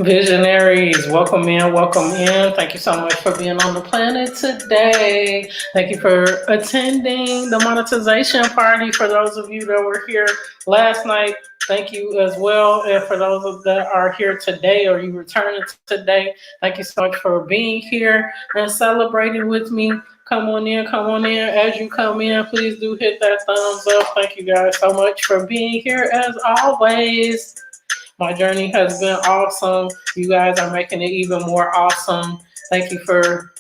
Visionaries, welcome in, welcome in. Thank you so much for being on the planet today. Thank you for attending the monetization party. For those of you that were here last night, thank you as well. And for those that are here today or you returning today, thank you so much for being here and celebrating with me. Come on in, come on in. As you come in, please do hit that thumbs up. Thank you guys so much for being here as always. My journey has been awesome. You guys are making it even more awesome. Thank you for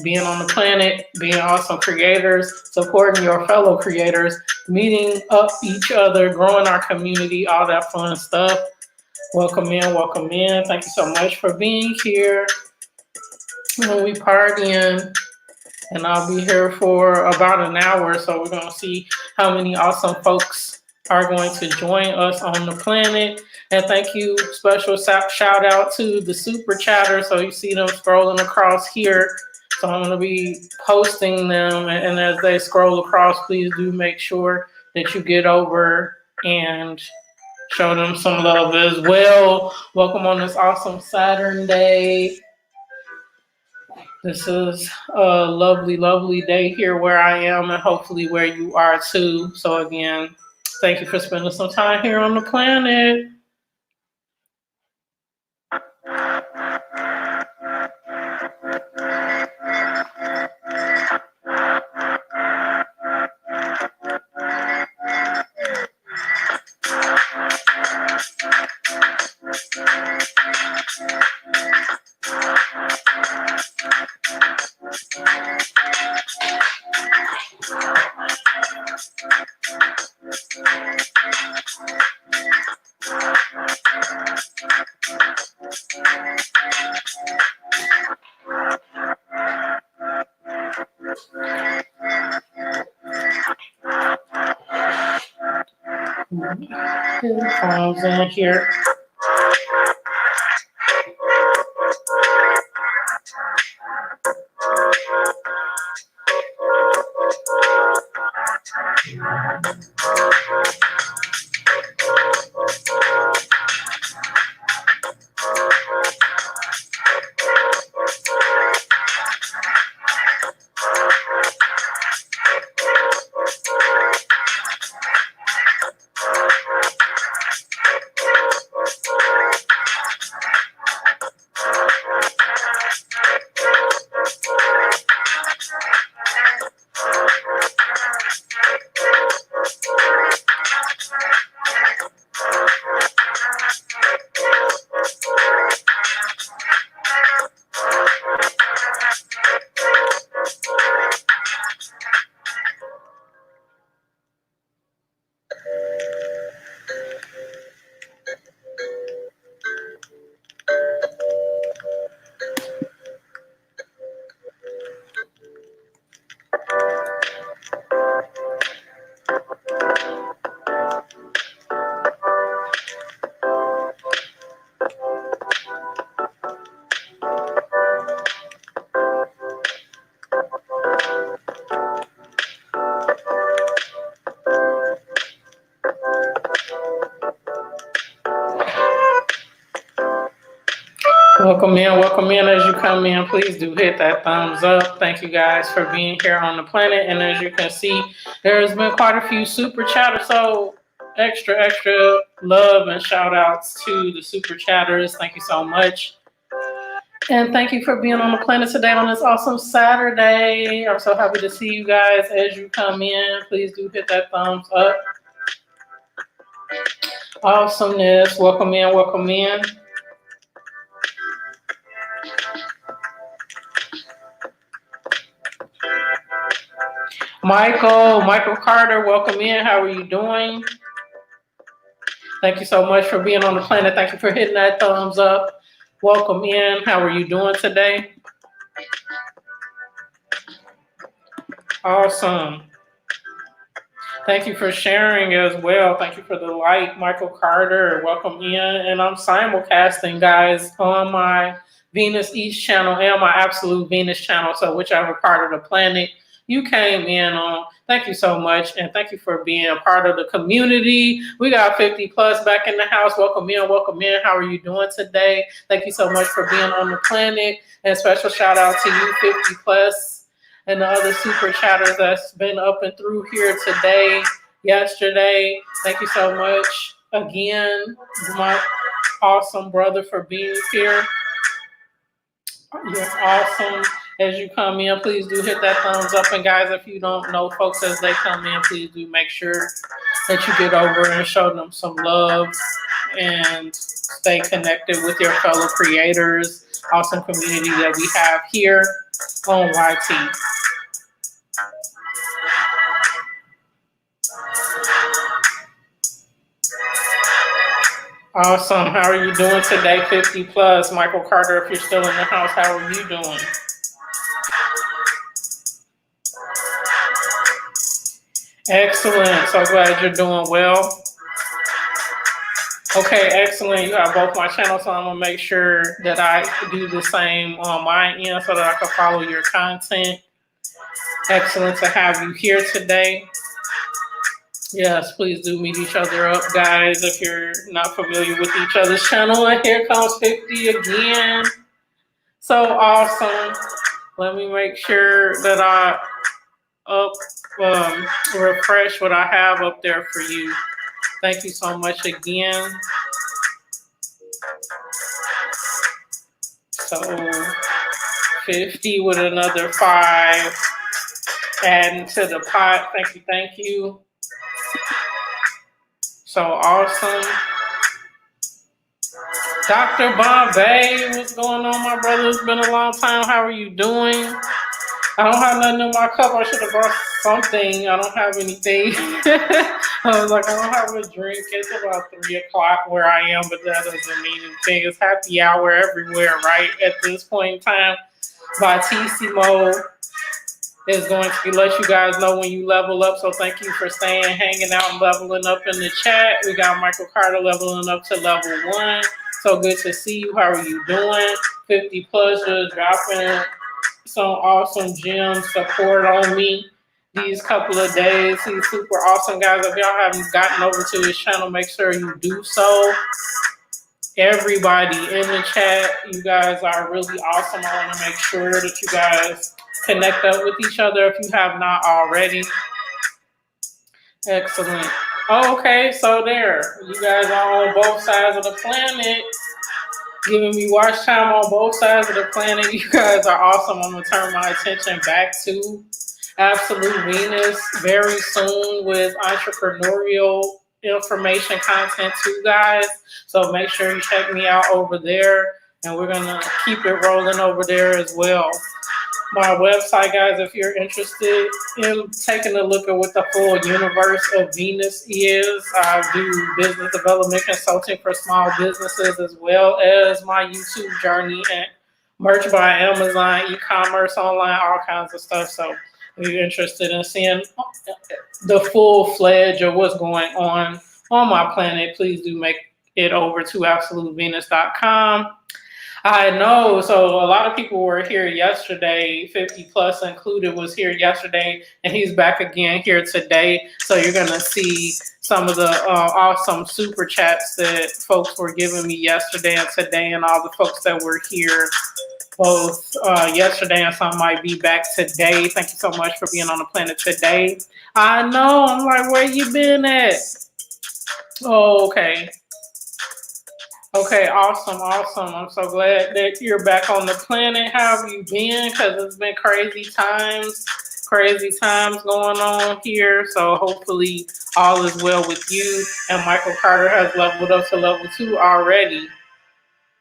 being on the planet, being awesome creators, supporting your fellow creators, meeting up each other, growing our community, all that fun stuff. Welcome in, welcome in. Thank you so much for being here. When we partying, and I'll be here for about an hour, so we're going to see how many awesome folks are going to join us on the planet. And thank you, special shout out to the super chatter. So you see them scrolling across here. So I'm going to be posting them, and as they scroll across, please do make sure that you get over and show them some love as well. Welcome on this awesome Saturday. This is a lovely, lovely day here where I am, and hopefully where you are too. So again, thank you for spending some time here on the planet. Headphones in here. Welcome in as you come in. Please do hit that thumbs up. Thank you guys for being here on the planet. And as you can see, there's been quite a few super chatters. So extra love and shout outs to the super chatters. Thank you so much. And thank you for being on the planet today on this awesome Saturday. I'm so happy to see you guys as you come in. Please do hit that thumbs up. Awesomeness. Welcome in, welcome in. Michael Carter, welcome in. How are you doing? Thank you so much for being on the planet. Thank you for hitting that thumbs up. Welcome in. How are you doing today? Awesome. Thank you for sharing as well. Thank you for the like, Michael Carter. Welcome in. And I'm simulcasting, guys, on my Venus East channel and my Absolute Venus channel. So whichever part of the planet you came in on. Thank you so much. And thank you for being a part of the community. We got 50 plus back in the house. Welcome in, welcome in. How are you doing today? Thank you so much for being on the planet. And special shout out to you, 50 plus, and the other super chatters that's been up and through here today, yesterday. Thank you so much again, my awesome brother, for being here. You're awesome. As you come in, please do hit that thumbs up. And guys, if you don't know folks as they come in, please do make sure that you get over and show them some love and stay connected with your fellow creators. Awesome community that we have here on YT. Awesome. How are you doing today, 50 plus? Michael Carter, if you're still in the house, how are you doing? Excellent. So glad you're doing well. Okay, excellent. You have both my channels, so I'm going to make sure that I do the same on my end so that I can follow your content. Excellent to have you here today. Yes, please do meet each other up, guys, if you're not familiar with each other's channel. And here comes 50 again. So awesome. Let me make sure that I refresh what I have up there for you. Thank you so much again. So 50 with another 5 adding to the pot. Thank you, thank you. So awesome. Dr. Bombay, what's going on, my brother? It's been a long time. How are you doing? I don't have nothing in my cup. I should have brought something. I don't have anything. I was like, I don't have a drink. It's about 3 o'clock where I am, but that doesn't mean anything. It's happy hour everywhere, right? At this point in time, Batissimo is going to let you guys know when you level up. So thank you for staying, hanging out, and leveling up in the chat. We got Michael Carter leveling up to level 1. So good to see you. How are you doing? 50 plus, just dropping some awesome gems support on me these couple of days. He's super awesome, guys. If y'all haven't gotten over to his channel, make sure you do so. Everybody in the chat, you guys are really awesome. I want to make sure that you guys connect up with each other if you have not already. Excellent. Oh, okay, so there. You guys are on both sides of the planet, giving me watch time on both sides of the planet. You guys are awesome. I'm going to turn my attention back to Absolute Venus very soon with entrepreneurial information content too, guys. So make sure you check me out over there, and we're going to keep it rolling over there as well. My website, guys, if you're interested in taking a look at what the full universe of Venus is, I do business development consulting for small businesses, as well as my YouTube journey and merch by Amazon, e-commerce, online, all kinds of stuff. So if you're interested in seeing the full-fledged of what's going on my planet, please do make it over to absolutevenus.com. I know. So a lot of people were here yesterday, 50 plus included was here yesterday, and he's back again here today. So you're going to see some of the awesome super chats that folks were giving me yesterday and today, and all the folks that were here both yesterday, and some might be back today. Thank you so much for being on the planet today. I know. I'm like, where you been at? Oh, okay. Okay, awesome, awesome. I'm so glad that you're back on the planet. How have you been? Because it's been crazy times going on here. So hopefully all is well with you. And Michael Carter has leveled up to level 2 already.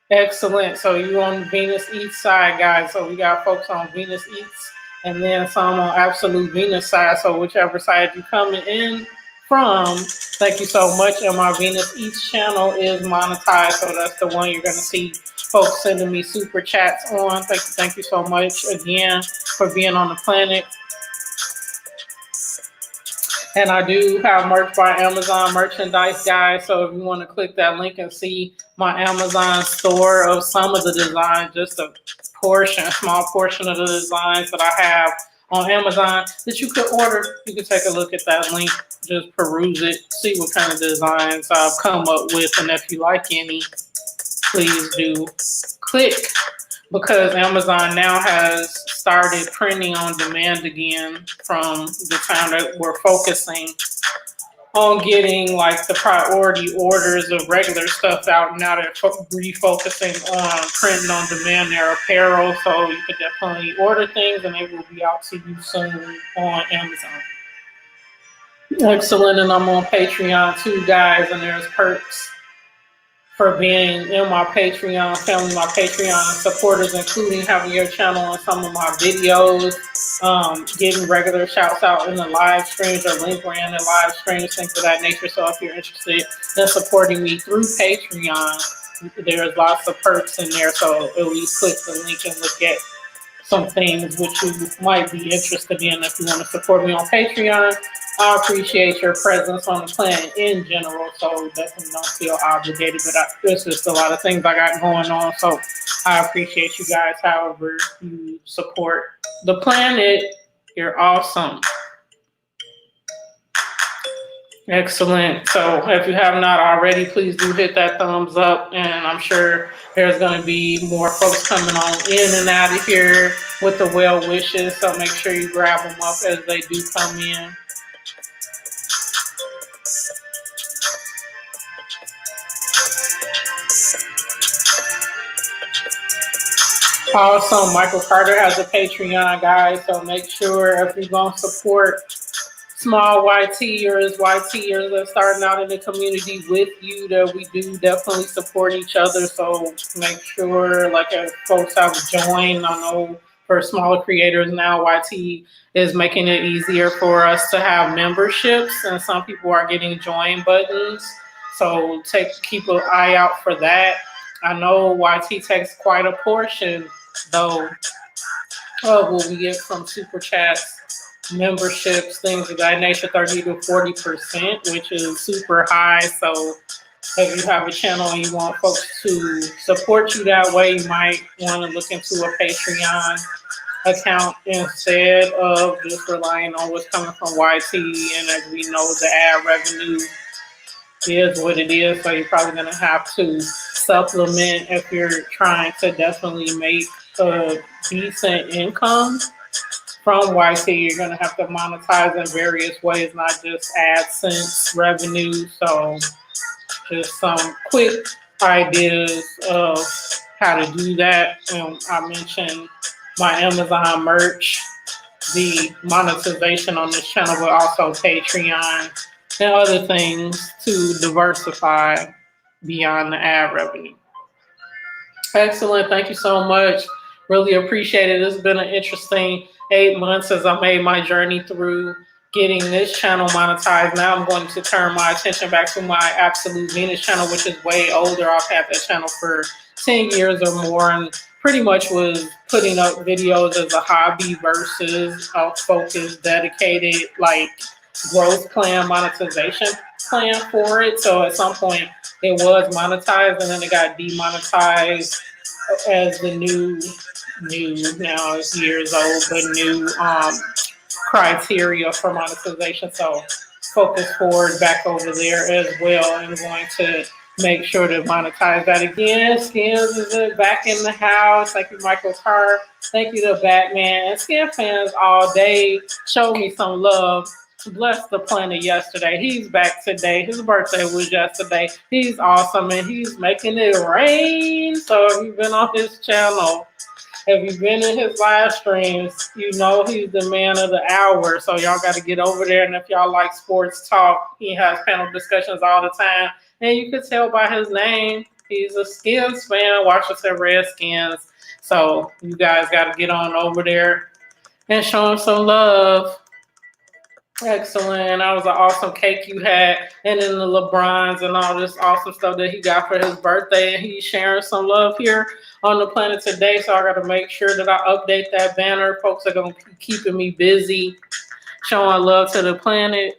Excellent. So you on Venus East side, guys. So we got folks on Venus East and then some on Absolute Venus side. So whichever side you're coming in from, thank you so much. And my Venus East channel is monetized, so that's the one you're going to see folks sending me super chats on. Thank you so much again for being on the planet. And I do have merch by Amazon merchandise, guys. So if you want to click that link and see my Amazon store of some of the designs, just a portion, a small portion of the designs that I have on Amazon that you could order. You can take a look at that link, just peruse it, see what kind of designs I've come up with, and if you like any, please do click, because Amazon now has started printing on demand again from the time that we're focusing on getting like the priority orders of regular stuff out. Now they're refocusing on printing on demand their apparel, so you can definitely order things and they will be out to you soon on Amazon. Excellent. And I'm on Patreon too, guys, and there's perks for being in my Patreon family, my Patreon supporters, including having your channel on some of my videos, getting regular shouts out in the live streams or link ran in live streams, things of that nature. So if you're interested in supporting me through Patreon, there's lots of perks in there. So at least click the link and look at some things which you might be interested in if you want to support me on Patreon. I appreciate your presence on the planet in general, so definitely don't feel obligated, but there's just a lot of things I got going on, so I appreciate you guys however you support the planet. You're awesome. Excellent. So if you have not already, please do hit that thumbs up, and I'm sure there's going to be more folks coming on in and out of here with the well wishes, so make sure you grab them up as they do come in. Also, Michael Carter has a Patreon, guys, so make sure if you're going to support small YTers that are starting out in the community with you, that we do definitely support each other. So make sure, like, if folks have joined, I know for smaller creators now, YT is making it easier for us to have memberships, and some people are getting join buttons. So keep an eye out for that. I know YT takes quite a portion, though, of what we get from super chats, memberships, things of that nature, 30 to 40%, which is super high. So if you have a channel and you want folks to support you that way, you might want to look into a Patreon account instead of just relying on what's coming from YT. And as we know, the ad revenue is what it is, so you're probably going to have to supplement if you're trying to definitely make a decent income from YT. You're going to have to monetize in various ways, not just AdSense revenue. So just some quick ideas of how to do that. And I mentioned my Amazon merch, the monetization on this channel, but also Patreon and other things to diversify beyond the ad revenue. Excellent. Thank you so much. Really appreciate it. It's been an interesting 8 months as I made my journey through getting this channel monetized. Now I'm going to turn my attention back to my Absolute Venus channel, which is way older. I've had that channel for 10 years or more, and pretty much was putting up videos as a hobby versus a focused, dedicated, like, growth plan, monetization plan for it. So at some point it was monetized, and then it got demonetized as the new now it's years old, but new criteria for monetization. So focus forward back over there as well, and going to make sure to monetize that again. Skins is back in the house. Thank you, Michael's Heart. Thank you to Batman and Skin fans all day. Show me some love. Bless the planet yesterday. He's back today. His birthday was yesterday. He's awesome, and he's making it rain. So if you've been on his channel, if you've been in his live streams, you know he's the man of the hour. So y'all got to get over there. And if y'all like sports talk, he has panel discussions all the time. And you can tell by his name, he's a Skins fan, watches the Redskins. So you guys got to get on over there and show him some love. Excellent. That was an awesome cake you had, and then the LeBrons and all this awesome stuff that he got for his birthday, and he's sharing some love here on the planet today. So I got to make sure that I update that banner. Folks are going to be keeping me busy showing love to the planet.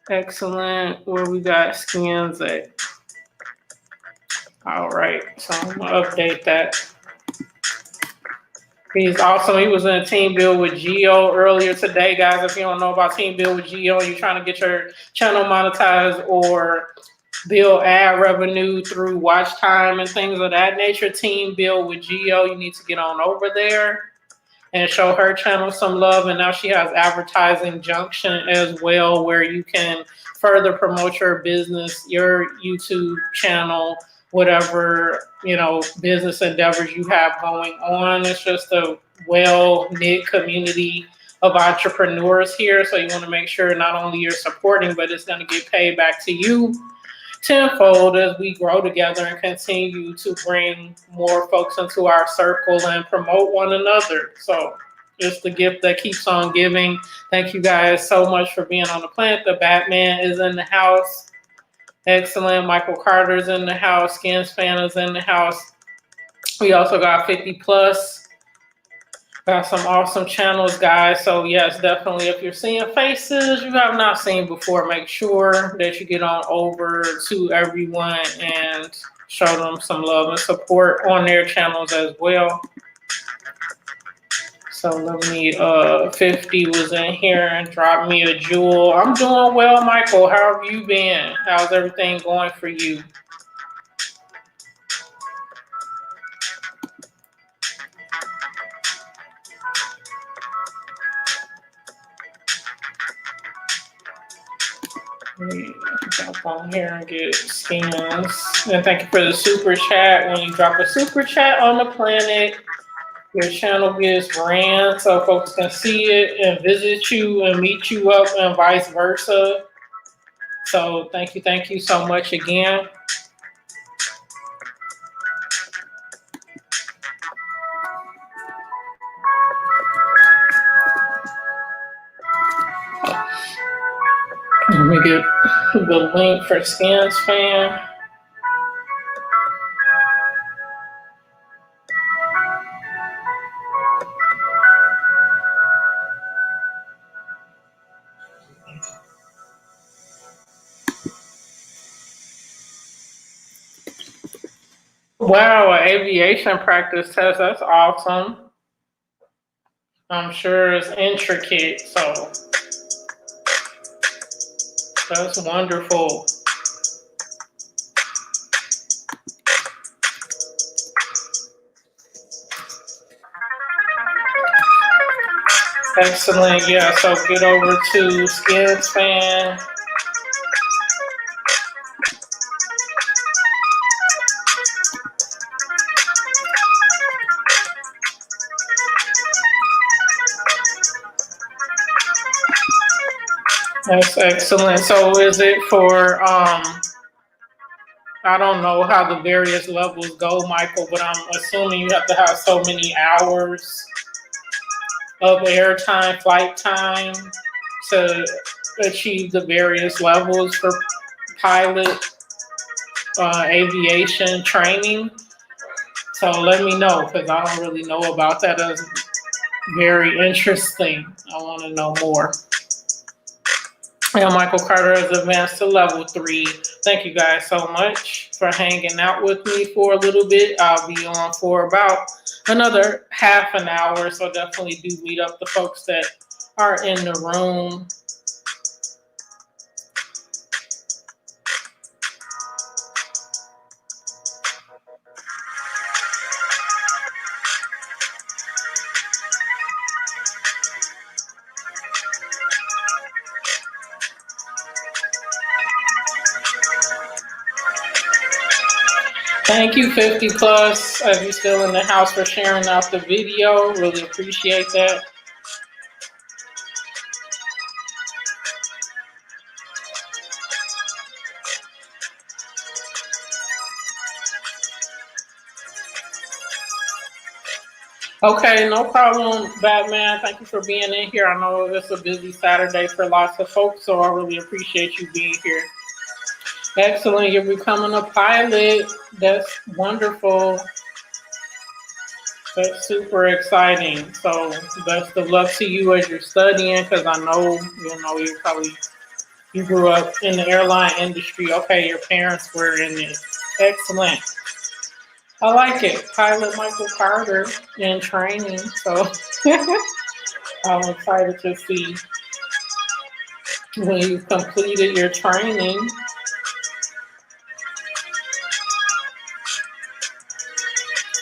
Excellent. Where we got Skins at? All right, so I'm going to update that. He's awesome. He was in a team build with Geo earlier today, guys. If you don't know about team build with Geo and you're trying to get your channel monetized or build ad revenue through watch time and things of that nature, team build with Geo, you need to get on over there and show her channel some love. And now she has Advertising Junction as well, where you can further promote your business, your YouTube channel, whatever, business endeavors you have going on. It's just a well-knit community of entrepreneurs here. So you want to make sure not only you're supporting, but it's going to get paid back to you tenfold as we grow together and continue to bring more folks into our circle and promote one another. So it's the gift that keeps on giving. Thank you guys so much for being on the planet. The Batman is in the house. Excellent. Michael Carter's in the house. Skins Fan is in the house. We also got 50 plus. Got some awesome channels, guys. So yes, definitely, if you're seeing faces you have not seen before, make sure that you get on over to everyone and show them some love and support on their channels as well. So let me, 50 was in here and dropped me a jewel. I'm doing well, Michael. How have you been? How's everything going for you? Jump on here and get skins. And thank you for the super chat. When you drop a super chat on the planet, your channel gets ran so folks can see it and visit you and meet you up and vice versa. So thank you so much again. Let me get the link for Skins Fan. Wow, an aviation practice test. That's awesome. I'm sure it's intricate, so that's wonderful. Excellent. Yeah, so get over to Skins Fan. That's excellent. So is it for, I don't know how the various levels go, Michael, but I'm assuming you have to have so many hours of airtime, flight time to achieve the various levels for pilot aviation training. So let me know, because I don't really know about that. That's very interesting. I want to know more. And Michael Carter has advanced to level 3. Thank you guys so much for hanging out with me for a little bit. I'll be on for about another half an hour. So definitely do meet up the folks that are in the room. Thank you, 50 plus, if you're still in the house, for sharing out the video. Really appreciate that. Okay, no problem, Batman. Thank you for being in here. I know it's a busy Saturday for lots of folks, so I really appreciate you being here. Excellent. You're becoming a pilot. That's wonderful. That's super exciting. So best of luck to you as you're studying, because I know, you grew up in the airline industry. Okay, your parents were in it. Excellent. I like it. Pilot Michael Carter in training. So I'm excited to see when you've completed your training.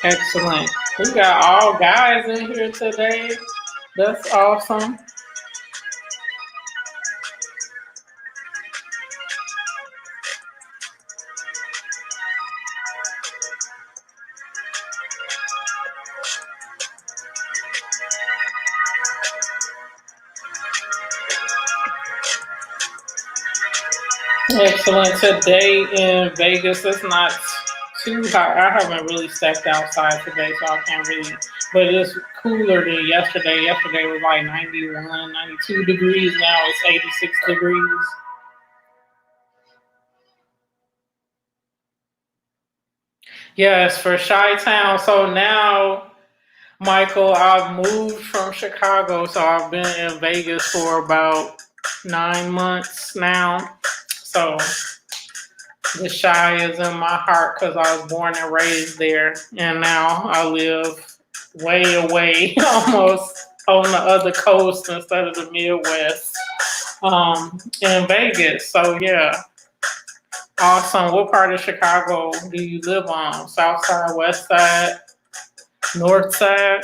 Excellent. We got all guys in here today. That's awesome. Excellent. Today in Vegas, it's not too hot. I haven't really stepped outside today, so I can't really. But it's cooler than yesterday. Yesterday was like 91, 92 degrees. Now it's 86 degrees. Yes, for Chi-Town. So now, Michael, I've moved from Chicago, so I've been in Vegas for about 9 months now. So the Chi is in my heart because I was born and raised there, and now I live way away, almost on the other coast instead of the Midwest, in Vegas. So yeah, awesome. What part of Chicago do you live on? South side, west side, north side?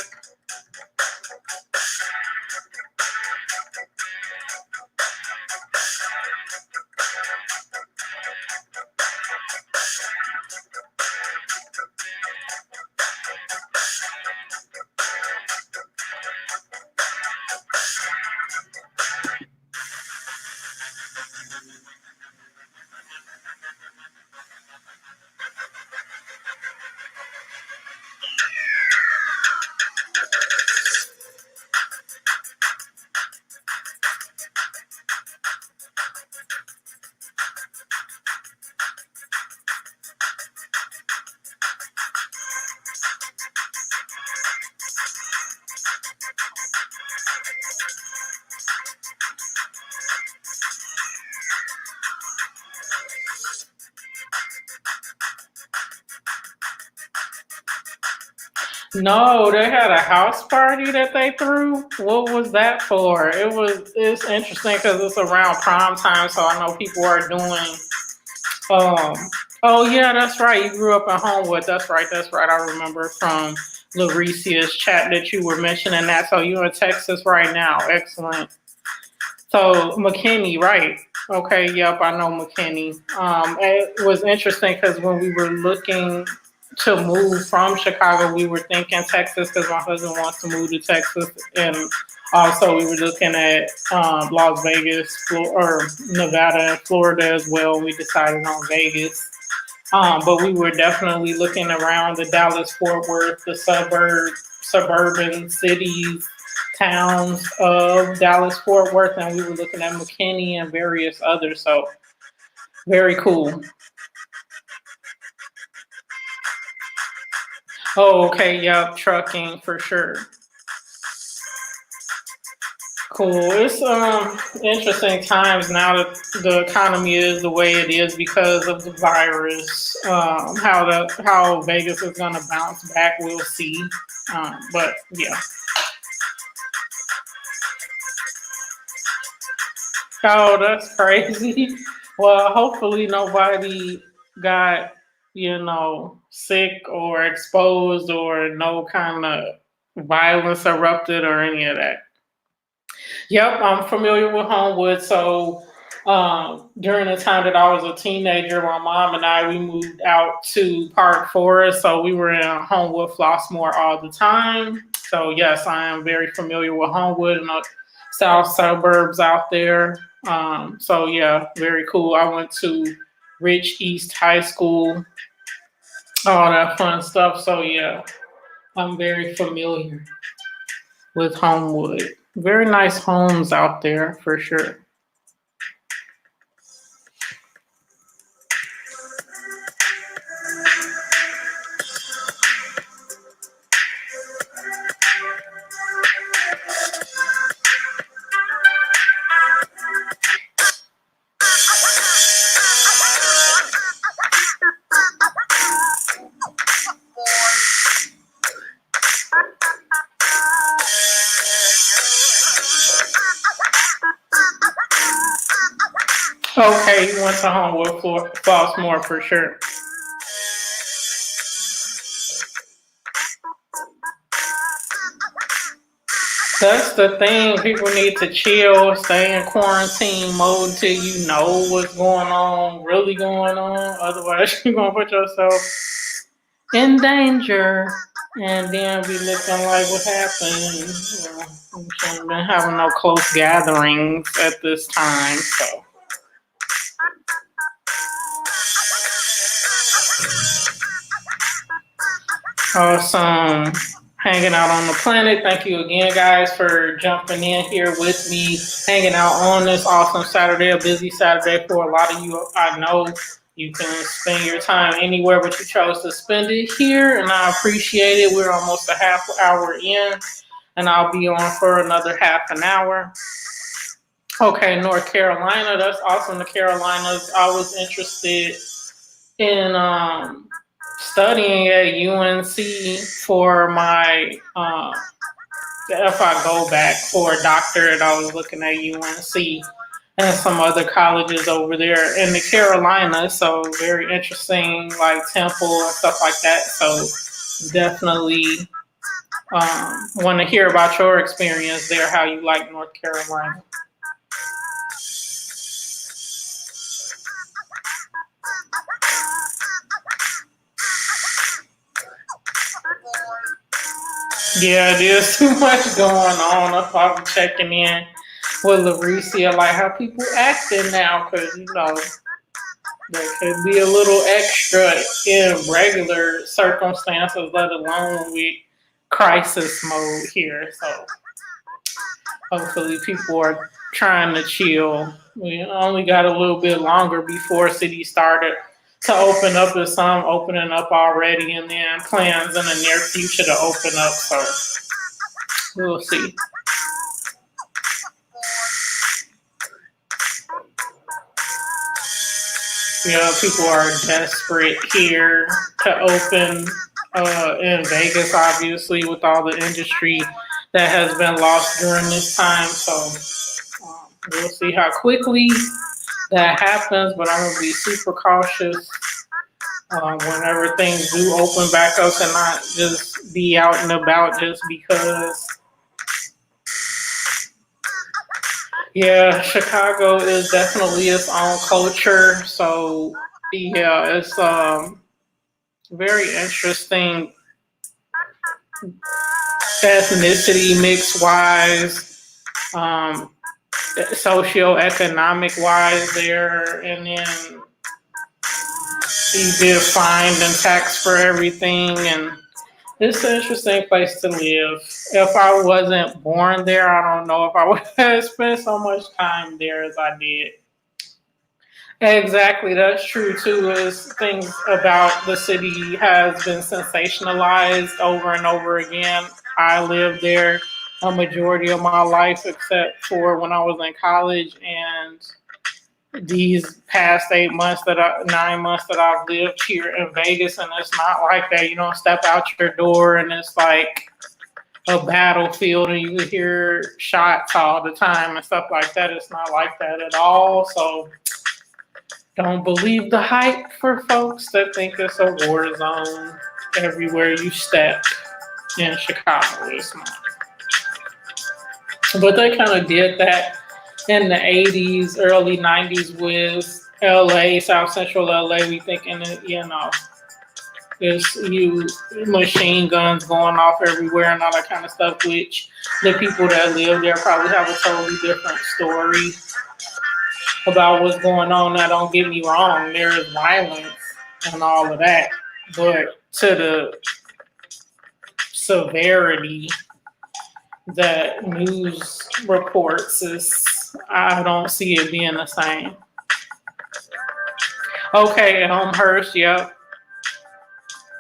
No, they had a house party that they threw. What was that for? It's interesting because it's around prime time, so I know people are doing. Um, oh yeah, that's right. You grew up in Homewood. That's right. That's right. I remember from Lauricia's chat that you were mentioning that. So you're in Texas right now. Excellent. So McKinney, right? Okay. Yep, I know McKinney. It was interesting because when we were looking to move from Chicago, we were thinking Texas because my husband wants to move to Texas, and also we were looking at Las Vegas or Nevada and Florida as well. We decided on Vegas, but we were definitely looking around the Dallas Fort Worth, the suburban cities, towns of Dallas Fort Worth, and we were looking at McKinney and various others. So very cool. Oh, okay, yep, trucking for sure. Cool. It's interesting times now that the economy is the way it is because of the virus. How Vegas is gonna bounce back, we'll see. But yeah. Oh, that's crazy. Well, hopefully nobody got, sick or exposed or no kind of violence erupted or any of that. Yep, I'm familiar with Homewood. So during the time that I was a teenager, my mom and I we moved out to Park Forest, so we were in Homewood, Flossmoor all the time. So yes, I am very familiar with Homewood and the south suburbs out there. So yeah, very cool. I went to Rich East High School, all that fun stuff. So yeah, I'm very familiar with Homewood. Very nice homes out there for sure. Okay, you went to Homewood Flossmoor for sure. That's the thing. People need to chill, stay in quarantine mode till you know what's going on, really going on. Otherwise, you're gonna put yourself in danger, and then be looking like what happened. You know, we shouldn't been having no close gatherings at this time. So, awesome. Hanging out on the planet. Thank you again, guys, for jumping in here with me, hanging out on this awesome Saturday, a busy Saturday for a lot of you. I know you can spend your time anywhere, but you chose to spend it here, and I appreciate it. We're almost a half hour in, and I'll be on for another half an hour. Okay, North Carolina. That's awesome. The Carolinas. I was interested in studying at UNC for my if I go back for a doctorate, I was looking at UNC and some other colleges over there in the Carolinas. So very interesting, like Temple and stuff like that. So definitely want to hear about your experience there, how you like North Carolina. Yeah, there's too much going on. If I'm checking in with Lauricia, like how people acting now, because you know there could be a little extra in regular circumstances, let alone with crisis mode here. So hopefully people are trying to chill. We only got a little bit longer before cities started to open up, with some opening up already, and then plans in the near future to open up. So we'll see. You know, people are desperate here to open in Vegas, obviously, with all the industry that has been lost during this time. So we'll see how quickly that happens, but I'm going to be super cautious whenever things do open back up, and not just be out and about just because. Yeah, Chicago is definitely its own culture. So yeah, it's very interesting ethnicity mix wise, socioeconomic wise there, and then you get fined and taxed for everything, and it's an interesting place to live. If I wasn't born there, I don't know if I would have spent so much time there as I did. Exactly, that's true too. Is things about the city has been sensationalized over and over again. I lived there a majority of my life, except for when I was in college, and these past 9 months that I've lived here in Vegas, and it's not like that. You don't step out your door and it's like a battlefield and you hear shots all the time and stuff like that. It's not like that at all. So don't believe the hype for folks that think it's a war zone everywhere you step in Chicago. It's not. But they kind of did that in the 80s, early 90s with LA, South Central LA. We thinking, you know, there's machine guns going off everywhere and all that kind of stuff, which the people that live there probably have a totally different story about what's going on. Now, don't get me wrong, there is violence and all of that, but to the severity that news reports I don't see it being the same. Okay, Elmhurst, yep.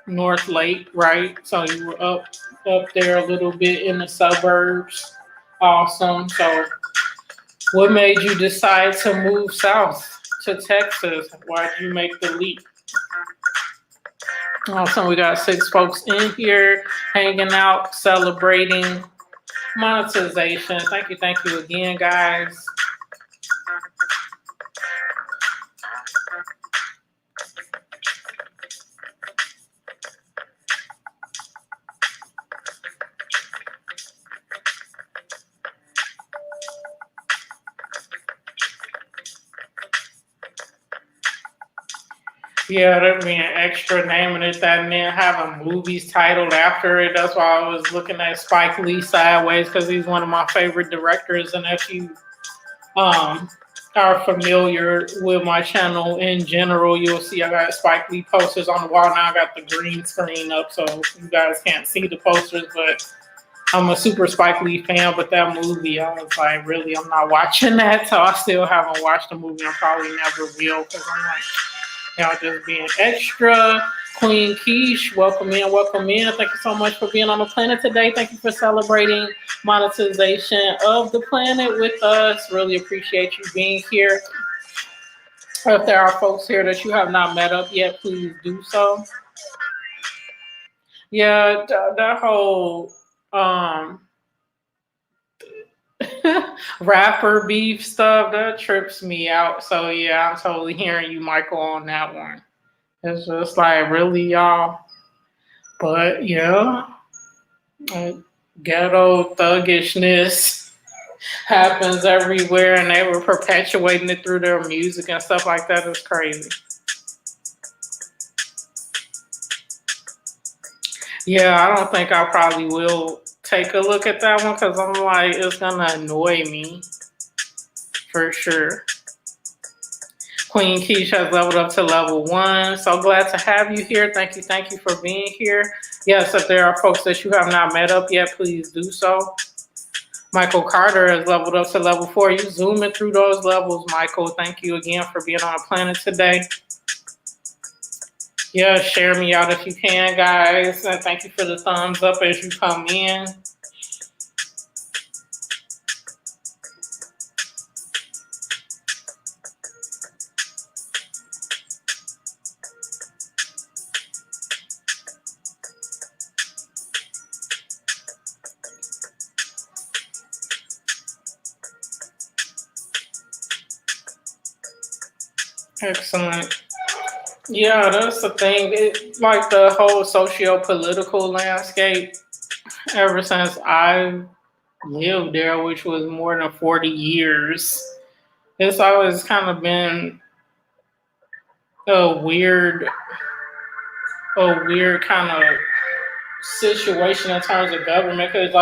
North Lake, right? So you were up there a little bit in the suburbs. Awesome. So what made you decide to move south to Texas? Why did you make the leap? Awesome. We got 6 folks in here hanging out, celebrating monetization. Thank you again, guys. Yeah, that'd be an extra naming it that and then having movies titled after it. That's why I was looking at Spike Lee sideways because he's one of my favorite directors. And if you um, are familiar with my channel in general, you'll see I got Spike Lee posters on the wall. Now I got the green screen up so you guys can't see the posters, but I'm a super Spike Lee fan. But that movie, I was like, really, I'm not watching that. So I still haven't watched the movie. I probably never will because I'm like, y'all just being extra. Queen Keish, welcome in, welcome in. Thank you so much for being on the planet today. Thank you for celebrating monetization of the planet with us. Really appreciate you being here. If there are folks here that you have not met up yet, please do so. Yeah, that whole rapper beef stuff, that trips me out. So yeah, I'm totally hearing you, Michael, on that one. It's just like, really, y'all. But yeah, ghetto thuggishness happens everywhere, and they were perpetuating it through their music and stuff like that. It's crazy. Yeah, I don't think I probably will take a look at that one because I'm like, it's gonna annoy me for sure. Queen Keish has leveled up to level 1. So glad to have you here. Thank you for being here. Yes, if there are folks that you have not met up yet, please do so. Michael Carter has leveled up to level 4. You zooming through those levels, Michael. Thank you again for being on the planet today. Yeah, share me out if you can, guys. And thank you for the thumbs up as you come in. Excellent. Yeah, that's the thing. Like the whole socio-political landscape, ever since I lived there, which was more than 40 years, it's always kind of been a weird, kind of situation in terms of government. Because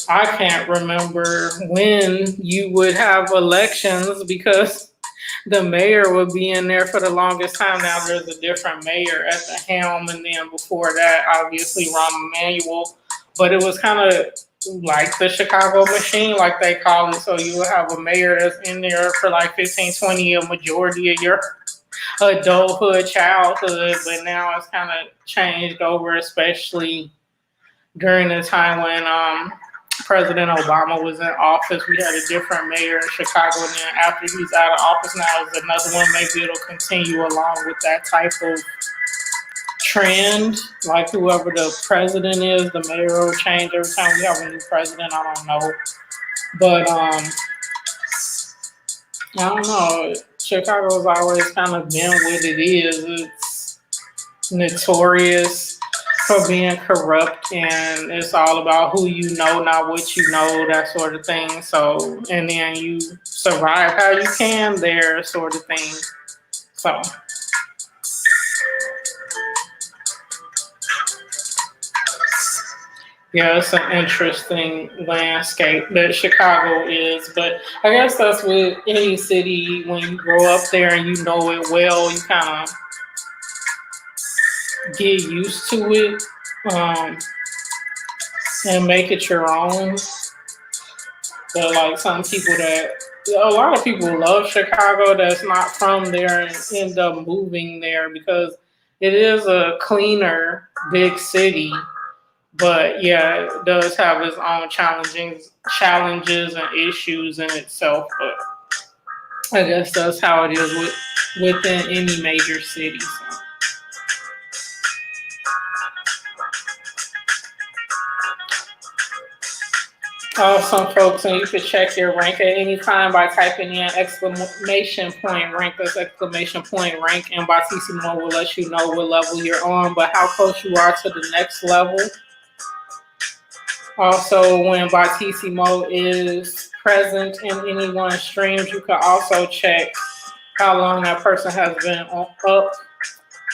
I can't remember when you would have elections because the mayor would be in there for the longest time. Now there's a different mayor at the helm, and then before that, obviously Rahm Emanuel. But it was kind of like the Chicago machine, like they call it. So you would have a mayor that's in there for like 15, 20, a majority of your adulthood, childhood. But now it's kind of changed over, especially during the time when President Obama was in office. We had a different mayor in Chicago, and then after he's out of office now is another one. Maybe it'll continue along with that type of trend. Like whoever the president is, the mayor will change every time we have a new president. I don't know, but I don't know. Chicago's always kind of been what it is. It's notorious for being corrupt, and it's all about who you know, not what you know, that sort of thing. So, and then you survive how you can there, sort of thing. So, yeah, it's an interesting landscape that Chicago is. But I guess that's with any city. When you grow up there and you know it well, you kind of get used to it and make it your own. But like some people a lot of people love Chicago that's not from there and end up moving there because it is a cleaner big city. But yeah, it does have its own challenges and issues in itself. But I guess that's how it is within any major city. So. Awesome, folks, and you can check your rank at any time by typing in exclamation point rank. That's exclamation point rank, and Batissimo will let you know what level you're on, but how close you are to the next level. Also, when Batissimo is present in anyone's streams, you can also check how long that person has been up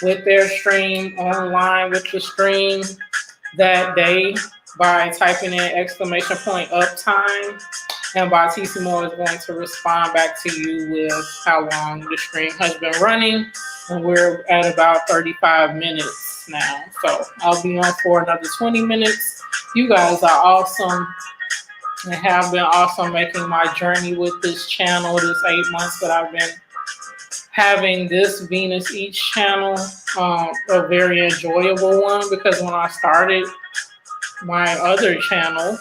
with their stream, online with the stream that day by typing in exclamation point uptime. And Bautissimo is going to respond back to you with how long the stream has been running. And we're at about 35 minutes now. So I'll be on for another 20 minutes. You guys are awesome and have been awesome making my journey with this channel, this 8 months that I've been having this Venus Each channel, a very enjoyable one, because when I started my other channel,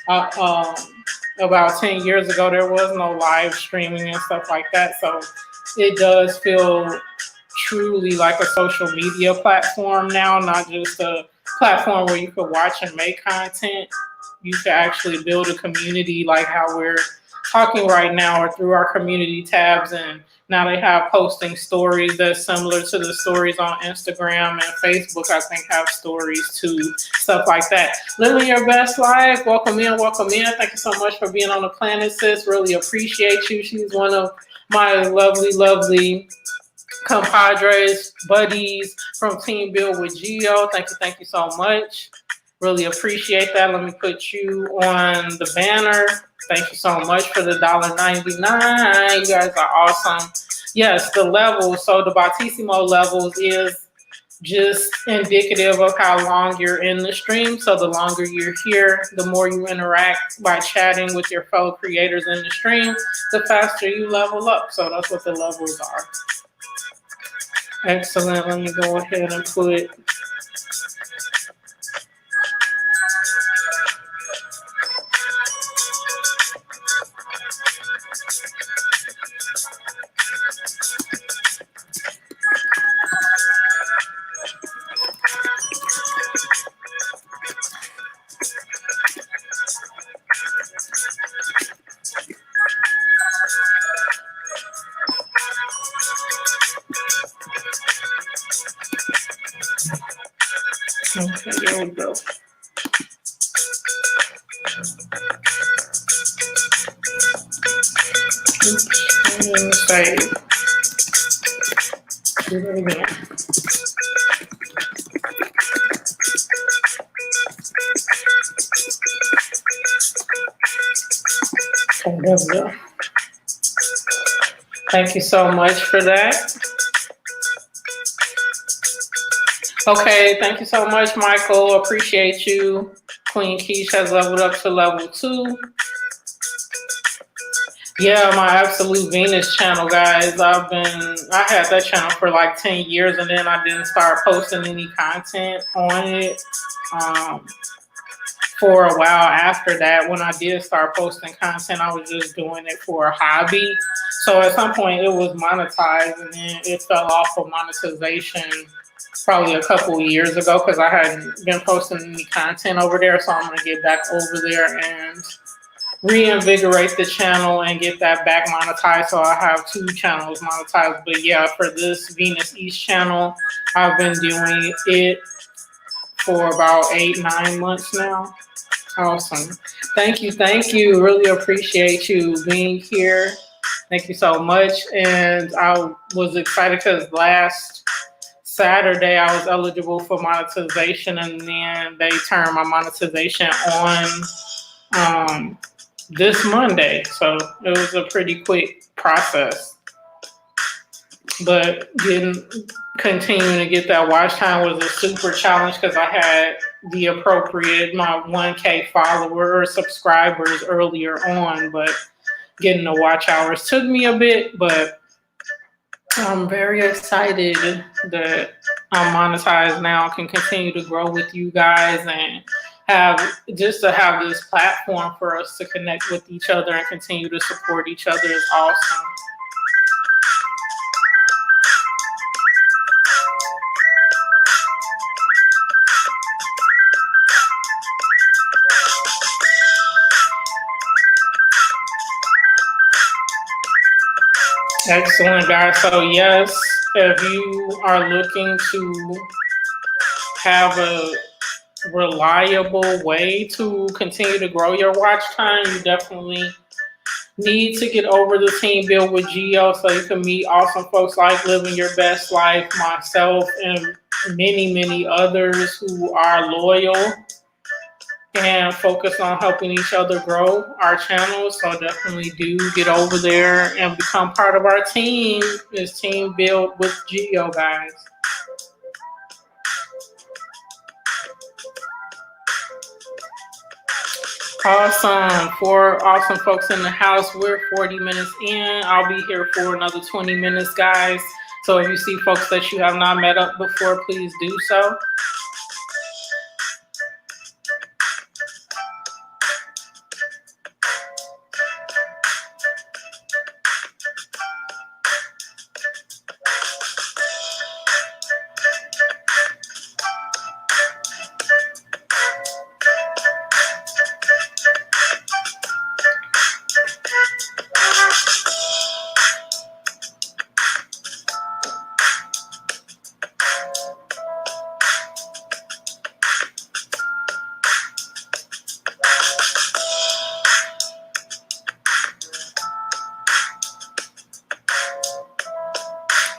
about 10 years ago, there was no live streaming and stuff like that. So it does feel truly like a social media platform now, not just a platform where you could watch and make content. You could actually build a community like how we're talking right now, or through our community tabs. And now they have posting stories that's similar to the stories on Instagram, and Facebook, I think, have stories too, stuff like that. Living your best life. Welcome in, welcome in. Thank you so much for being on the planet, sis. Really appreciate you. She's one of my lovely, lovely compadres, buddies from Team Build with Geo. Thank you so much. Really appreciate that. Let me put you on the banner. Thank you so much for the $1.99. You guys are awesome. Yes, the levels. So the Bautissimo levels is just indicative of how long you're in the stream. So the longer you're here, the more you interact by chatting with your fellow creators in the stream, the faster you level up. So that's what the levels are. Excellent. Let me go ahead and put okay, there we go. Oops, save. Do that again. Okay, there we go. Thank you so much for that. Okay, thank you so much, Michael. Appreciate you. Queen Keish has leveled up to level 2. Yeah, my Absolute Venus channel, guys. I had that channel for like 10 years, and then I didn't start posting any content on it for a while after that. When I did start posting content, I was just doing it for a hobby. So at some point it was monetized, and then it fell off of monetization probably a couple of years ago because I hadn't been posting any content over there. So I'm going to get back over there and reinvigorate the channel and get that back monetized. So I have 2 channels monetized. But yeah, for this Venus East channel, I've been doing it for about 8-9 months now. Awesome. Thank you. Really appreciate you being here. Thank you so much. And I was excited because last Saturday I was eligible for monetization, and then they turned my monetization on this Monday. So it was a pretty quick process. But continuing to get that watch time was a super challenge because I had the appropriate, my 1K follower or subscribers earlier on, but getting the watch hours took me a bit. But I'm very excited that I'm monetized now, can continue to grow with you guys, and have this platform for us to connect with each other and continue to support each other is awesome. Excellent, guys. So yes, if you are looking to have a reliable way to continue to grow your watch time, you definitely need to get over the team build with Geo so you can meet awesome folks like Living Your Best Life, myself, and many, many others who are loyal and focus on helping each other grow our channel. So definitely do get over there and become part of our team. It's Team Build with Geo, guys. Awesome. 4 awesome folks in the house. We're 40 minutes in. I'll be here for another 20 minutes, guys. So if you see folks that you have not met up before, please do so.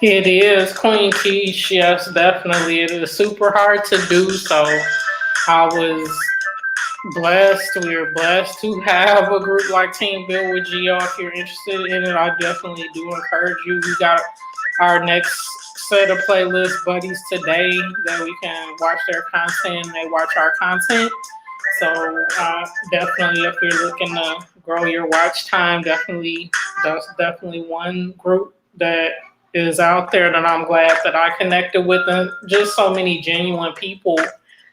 It is Queen Keish. Yes, definitely. It is super hard to do so. I was blessed. We are blessed to have a group like Team Build with Geo. If you're interested in it, I definitely do encourage you. We got our next set of playlist buddies today that we can watch their content and they watch our content. So definitely, if you're looking to grow your watch time, that's definitely one group that is out there that I'm glad that I connected with, and just so many genuine people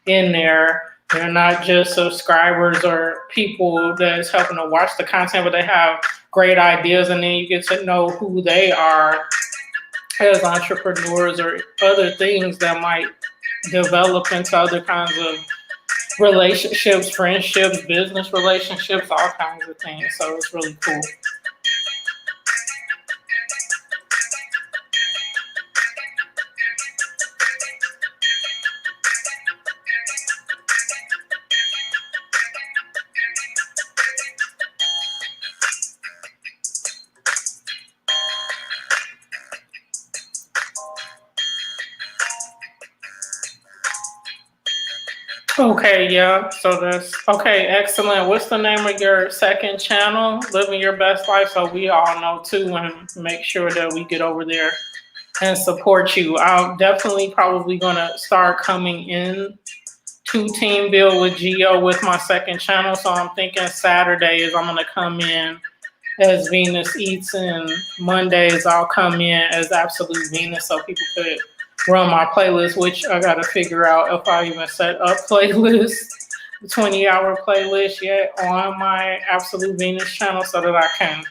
in there. They're not just subscribers or people that's helping to watch the content, but they have great ideas, and then you get to know who they are as entrepreneurs or other things that might develop into other kinds of relationships, friendships, business relationships, all kinds of things. So it's really cool. Okay, yeah. So that's okay. Excellent. What's the name of your second channel? Living Your Best Life. So we all know too, and make sure that we get over there and support you. I'm definitely probably gonna start coming in to Team Build with Geo with my second channel. So I'm thinking Saturdays I'm gonna come in as Venus Eats, and Mondays I'll come in as Absolute Venus, so people could run my playlist, which I gotta figure out if I even set up playlist, 20-hour playlist yet on my Absolute Venus channel, so that I can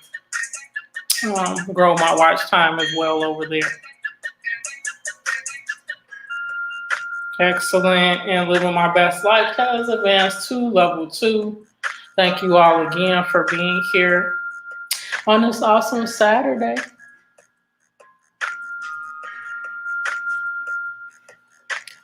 grow my watch time as well over there. Excellent. And living my best life has advanced to level 2. Thank you all again for being here on this awesome Saturday.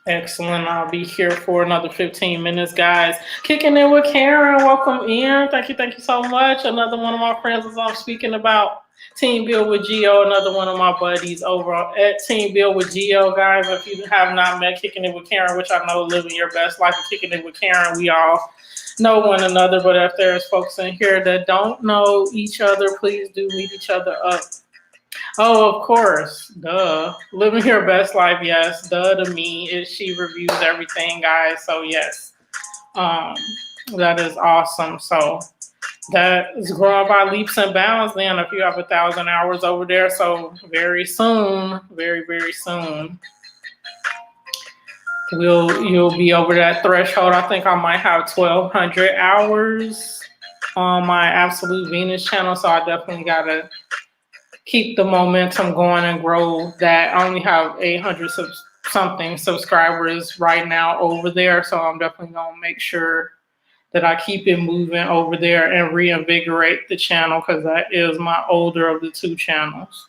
Excellent. I'll be here for another 15 minutes, guys. Kicking in with Karen. Welcome in. Thank you so much. Another one of my friends as I'm speaking about Team Build with Geo. Another one of my buddies over at Team Build with Geo, guys. If you have not met Kicking in with Karen, which I know Living Your Best Life and Kicking in with Karen, we all know one another. But if there's folks in here that don't know each other, please do meet each other up. Oh, of course. Duh. Living Your Best Life, yes. Duh to me is she reviews everything, guys. So yes. Um, that is awesome. So that is growing by leaps and bounds then if you have 1,000 hours over there. So very soon, very, very soon, you'll be over that threshold. I think I might have 1,200 hours on my Absolute Venus channel. So I definitely gotta keep the momentum going and grow that. I only have 800 something subscribers right now over there. So I'm definitely going to make sure that I keep it moving over there and reinvigorate the channel, because that is my older of the 2 channels.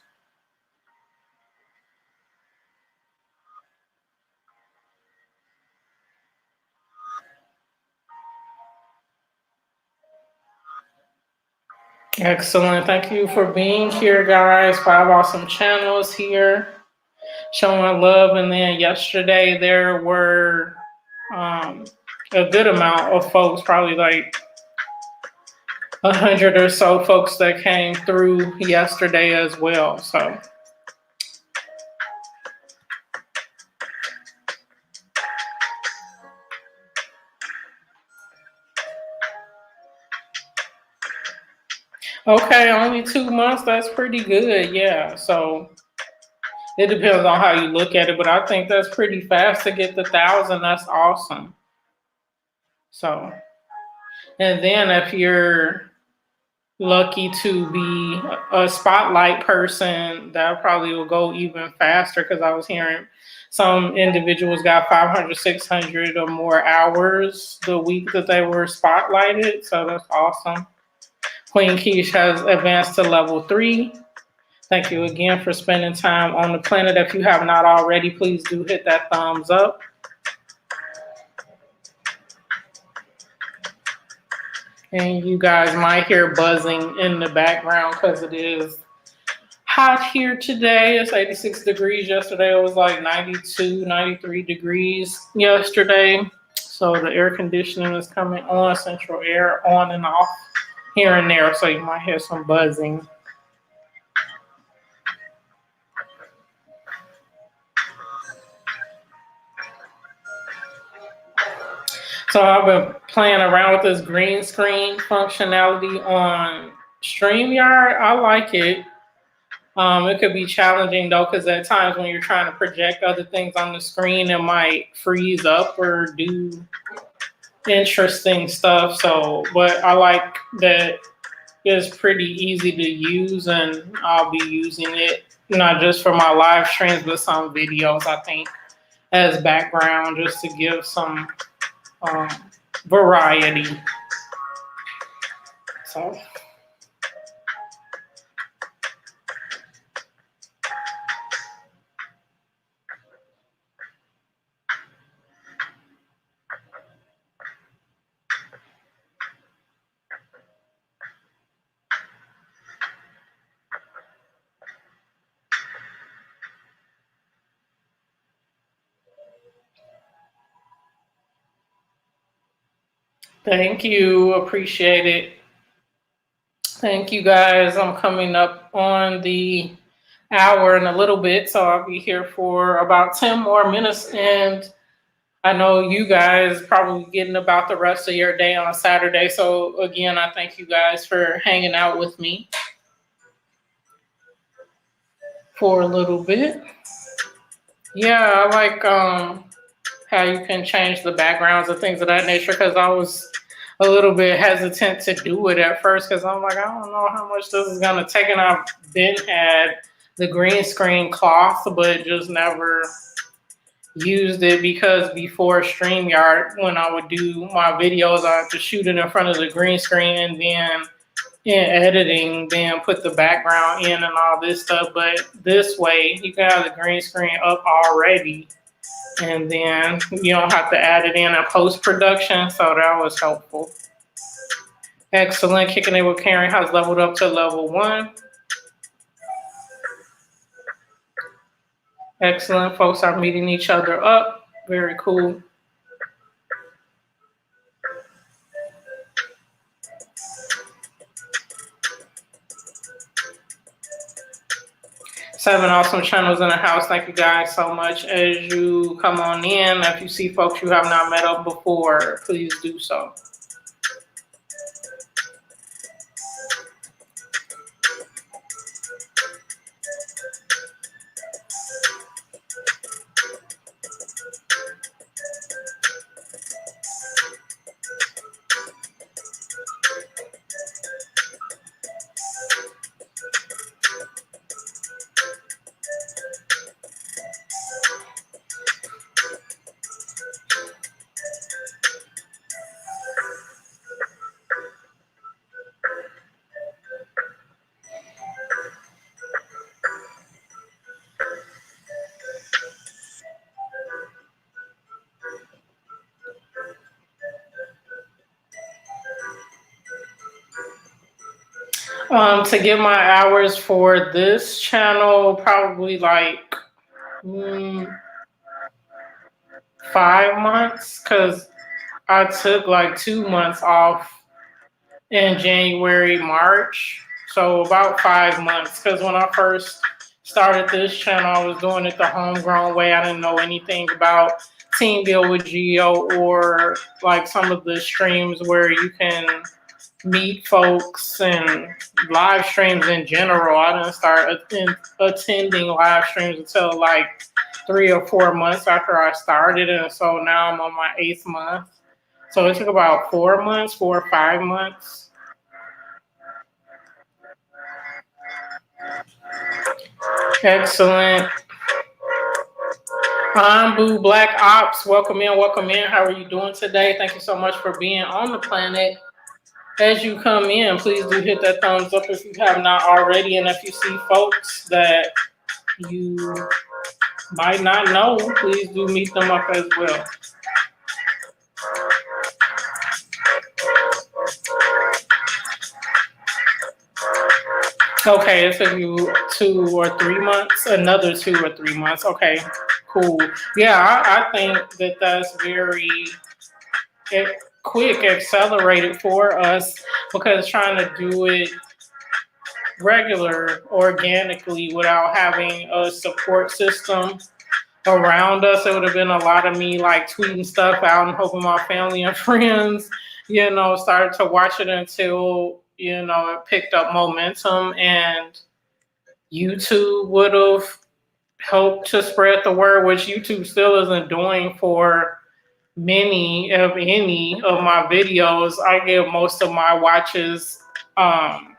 Excellent. Thank you for being here, guys. 5 awesome channels here showing love. And then yesterday there were a good amount of folks, probably like 100 or so folks that came through yesterday as well. So okay, only 2 months. That's pretty good. Yeah. So it depends on how you look at it, but I think that's pretty fast to get the 1,000. That's awesome. So, and then if you're lucky to be a spotlight person, that probably will go even faster because I was hearing some individuals got 500, 600 or more hours the week that they were spotlighted. So that's awesome. Queen Keish has advanced to level 3. Thank you again for spending time on the planet. If you have not already, please do hit that thumbs up. And you guys might hear buzzing in the background because it is hot here today. It's 86 degrees. Yesterday it was like 92, 93 degrees yesterday. So the air conditioning is coming on, central air on and off here and there. So you might hear some buzzing. So I've been playing around with this green screen functionality on StreamYard. I like it. It could be challenging though, because at times when you're trying to project other things on the screen, it might freeze up or do interesting stuff. So, but I like that it's pretty easy to use, and I'll be using it not just for my live streams, but some videos, I think, as background just to give some variety. So. Thank you. Appreciate it. Thank you guys. I'm coming up on the hour in a little bit, so I'll be here for about 10 more minutes. And I know you guys probably getting about the rest of your day on Saturday. So again, I thank you guys for hanging out with me for a little bit. Yeah, I like how you can change the backgrounds and things of that nature, because I was a little bit hesitant to do it at first because I'm like, I don't know how much this is gonna take, and I've been had the green screen cloth, but just never used it because before StreamYard, when I would do my videos, I had to shoot it in front of the green screen and then in editing, then put the background in and all this stuff. But this way, you can have the green screen up already, and then you don't have to add it in post-production, so that was helpful. Excellent. Kicking It with Karen has leveled up to level 1. Excellent. Folks are meeting each other up. Very cool. Seven awesome channels in the house. Thank you guys so much. As you come on in, if you see folks you have not met up before, please do so. To get my hours for this channel, probably like 5 months, because I took like 2 months off in January, March. So about 5 months, because when I first started this channel, I was doing it the homegrown way. I didn't know anything about Team Build with Geo or like some of the streams where you can meet folks and live streams in general. I didn't start attending live streams until like 3 or 4 months after I started, and so now I'm on my 8th month. So it took about 4 months, 4 or 5 months. Excellent. Boo Black Ops, welcome in, welcome in. How are you doing today? Thank you so much for being on the planet. As you come in, please do hit that thumbs up if you have not already. And if you see folks that you might not know, please do meet them up as well. Okay, it took you 2 or 3 months, another 2 or 3 months. Okay, cool. Yeah, I think that that's very quick, accelerated for us, because trying to do it regular, organically, without having a support system around us, it would have been a lot of me like tweeting stuff out and hoping my family and friends, started to watch it until, it picked up momentum, and YouTube would have helped to spread the word, which YouTube still isn't doing for many of any of my videos. I get most of my watches from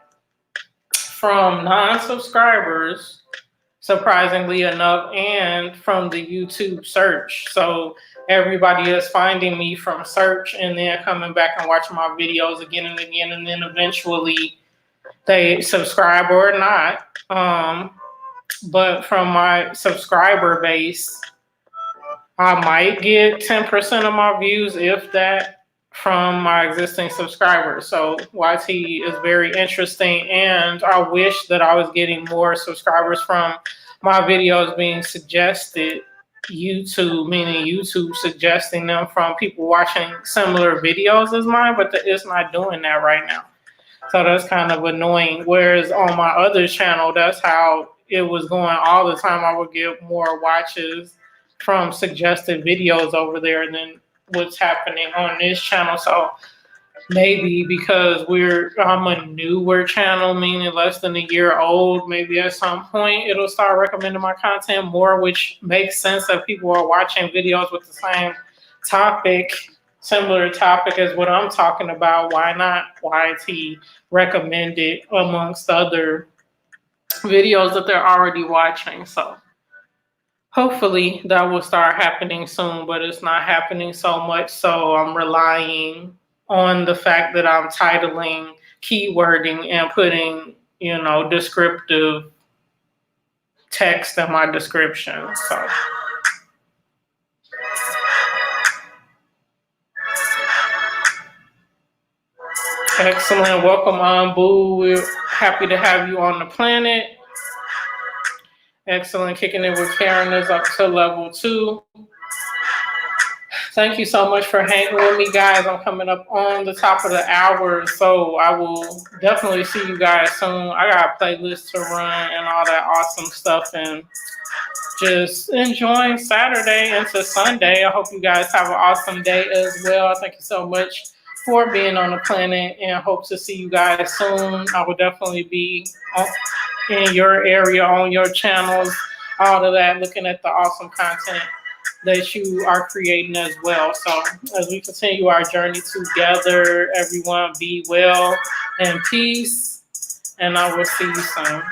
non-subscribers, surprisingly enough, and from the YouTube search. So everybody is finding me from search and then coming back and watching my videos again and again, and then eventually they subscribe or not. But from my subscriber base, I might get 10% of my views, if that, from my existing subscribers. So YT is very interesting, and I wish that I was getting more subscribers from my videos being suggested YouTube, meaning YouTube suggesting them from people watching similar videos as mine, but it's not doing that right now. So that's kind of annoying. Whereas on my other channel, that's how it was going all the time. I would get more watches from suggested videos over there than what's happening on this channel. So maybe because I'm a newer channel, meaning less than a year old, maybe at some point it'll start recommending my content more, which makes sense that people are watching videos with the same topic, similar topic as what I'm talking about. Why not YT recommend it amongst other videos that they're already watching? So hopefully that will start happening soon, but it's not happening so much. So I'm relying on the fact that I'm titling, keywording, and putting, descriptive text in my description. So excellent. Welcome on, Boo. We're happy to have you on the planet. Excellent. Kicking it with Karen is up to level 2. Thank you so much for hanging with me, guys. I'm coming up on the top of the hour, so I will definitely see you guys soon. I got a playlist to run and all that awesome stuff, and just enjoying Saturday into Sunday. I hope you guys have an awesome day as well. Thank you so much for being on the planet, and hope to see you guys soon. I will definitely be in your area, on your channels, all of that, looking at the awesome content that you are creating as well. So as we continue our journey together, everyone be well and peace, and I will see you soon.